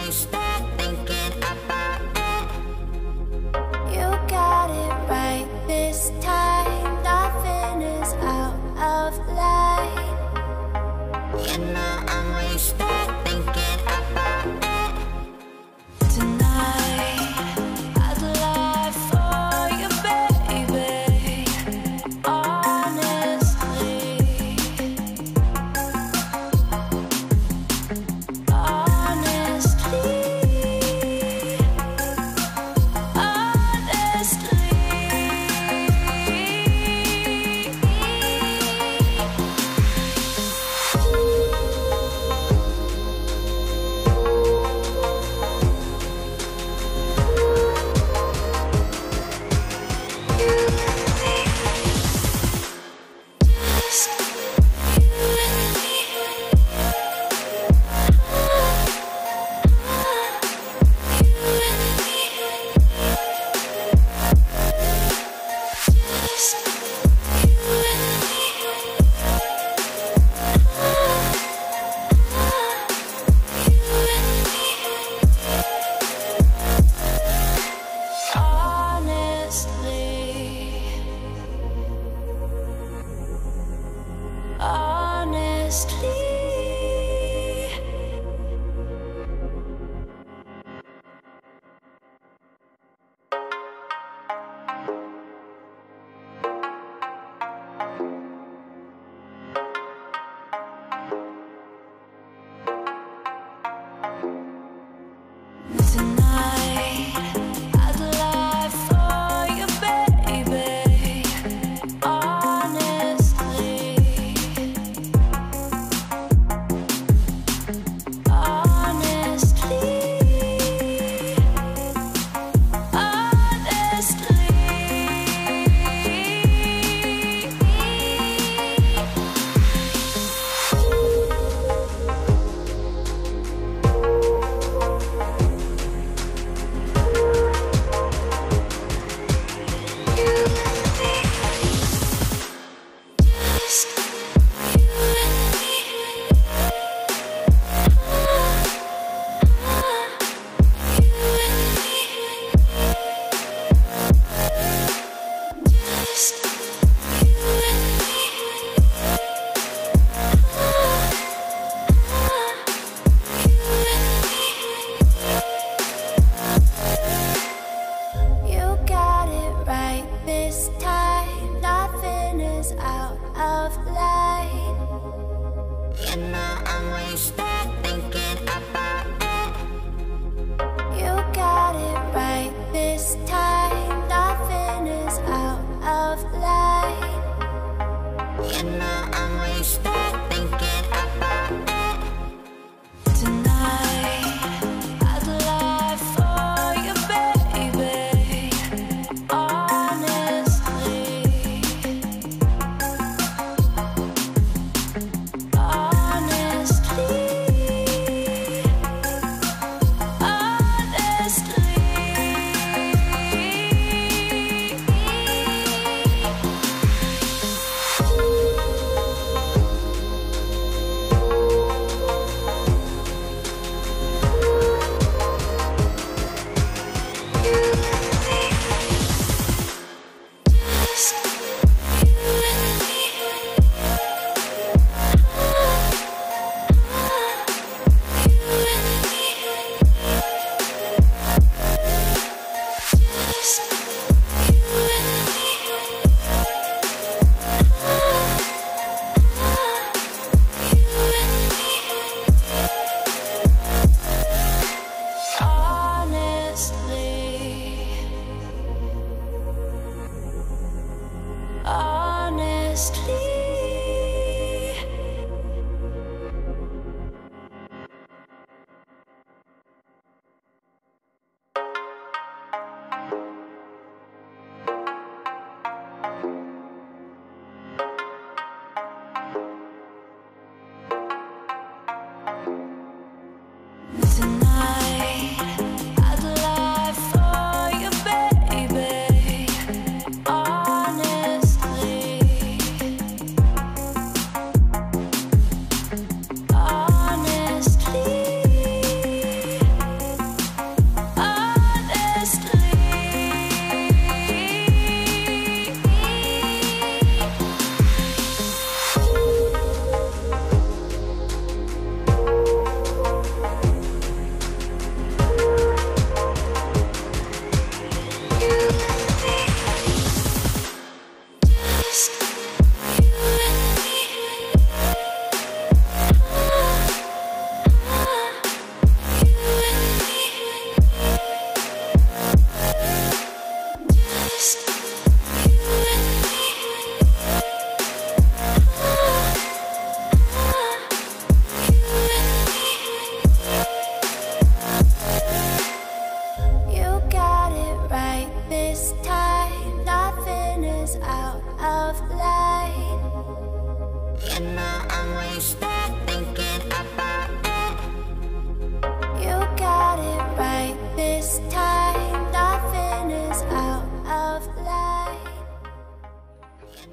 wasted thinking about it. You got it right this time. Nothing is out of line. You know I'm wasted thinking about it. Tonight I'd lie for you, baby. Honestly, honestly.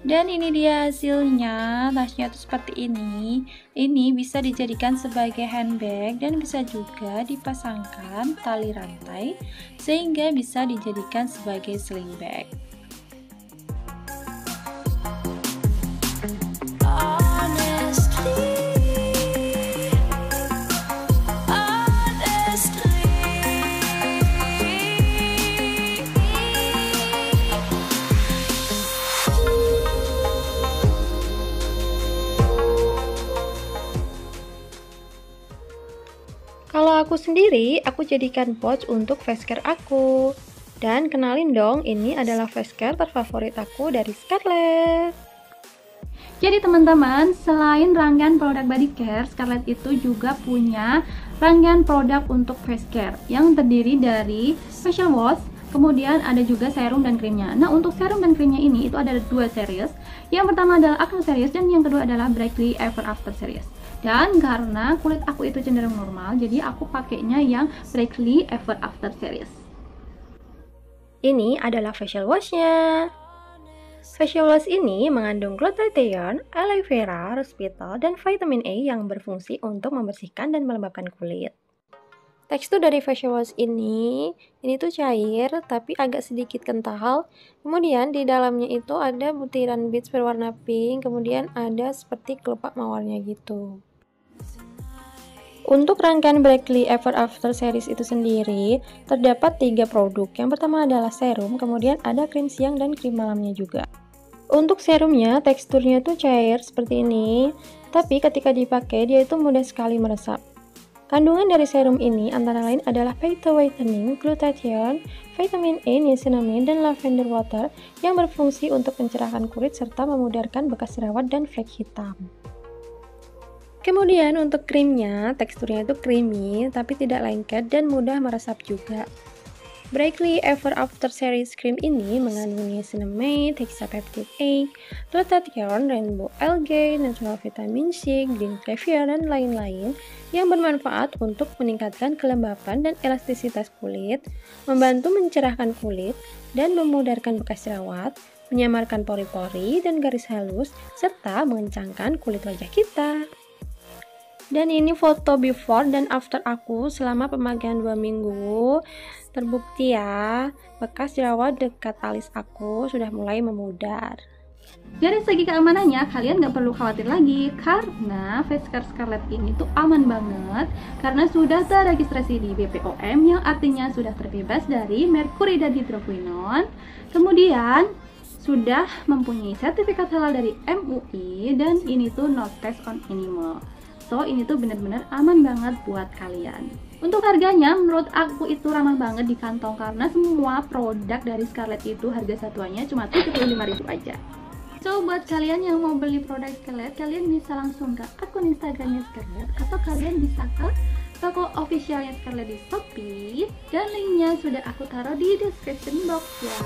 Dan ini dia hasilnya, tasnya tuh seperti ini. Ini bisa dijadikan sebagai handbag dan bisa juga dipasangkan tali rantai sehingga bisa dijadikan sebagai sling bag. Kalau aku sendiri, aku jadikan pouch untuk face care aku. Dan kenalin dong, ini adalah face care terfavorit aku dari Scarlett. Jadi teman-teman, selain rangkaian produk body care, Scarlett itu juga punya rangkaian produk untuk face care yang terdiri dari facial wash, kemudian ada juga serum dan krimnya. Nah, untuk serum dan krimnya ini itu ada 2 series. Yang pertama adalah Acne series dan yang kedua adalah Brightly Ever After series. Dan karena kulit aku itu cenderung normal, jadi aku pakainya yang Brightly Ever After series. Ini adalah facial washnya. Facial wash ini mengandung glutathione, aloe vera, resveratrol, dan vitamin E yang berfungsi untuk membersihkan dan melembabkan kulit. Tekstur dari facial wash ini tuh cair tapi agak sedikit kental. Kemudian di dalamnya itu ada butiran beads berwarna pink, kemudian ada seperti kelopak mawarnya gitu. Untuk rangkaian Brightly Ever After series itu sendiri, terdapat 3 produk. Yang pertama adalah serum, kemudian ada krim siang dan krim malamnya juga. Untuk serumnya, teksturnya tuh cair seperti ini, tapi ketika dipakai dia itu mudah sekali meresap. Kandungan dari serum ini antara lain adalah phyto whitening, glutathione, vitamin E, niacinamide, dan lavender water yang berfungsi untuk mencerahkan kulit serta memudarkan bekas jerawat dan flek hitam. Kemudian untuk krimnya, teksturnya itu creamy tapi tidak lengket dan mudah meresap juga. Brightly Ever After series krim ini mengandung niacinamide, hexapeptide A, glutathione, rainbow algae, natural vitamin C, green caviar, dan lain-lain yang bermanfaat untuk meningkatkan kelembapan dan elastisitas kulit, membantu mencerahkan kulit, dan memudarkan bekas jerawat, menyamarkan pori-pori dan garis halus, serta mengencangkan kulit wajah kita. Dan ini foto before dan after aku selama pemakaian 2 minggu. Terbukti ya, bekas jerawat dekat alis aku sudah mulai memudar. Dari segi keamanannya, kalian nggak perlu khawatir lagi karena face care Scarlett ini tuh aman banget karena sudah terregistrasi di BPOM yang artinya sudah terbebas dari merkuri dan hidroquinone. Kemudian sudah mempunyai sertifikat halal dari MUI dan ini tuh no test on animal. So ini tuh bener-bener aman banget buat kalian. Untuk harganya menurut aku itu ramah banget di kantong karena semua produk dari Scarlett itu harga satuannya cuma 75.000 aja. So buat kalian yang mau beli produk Scarlett, kalian bisa langsung ke akun Instagramnya Scarlett atau kalian bisa ke toko officialnya Scarlett di Shopee dan linknya sudah aku taruh di description box ya.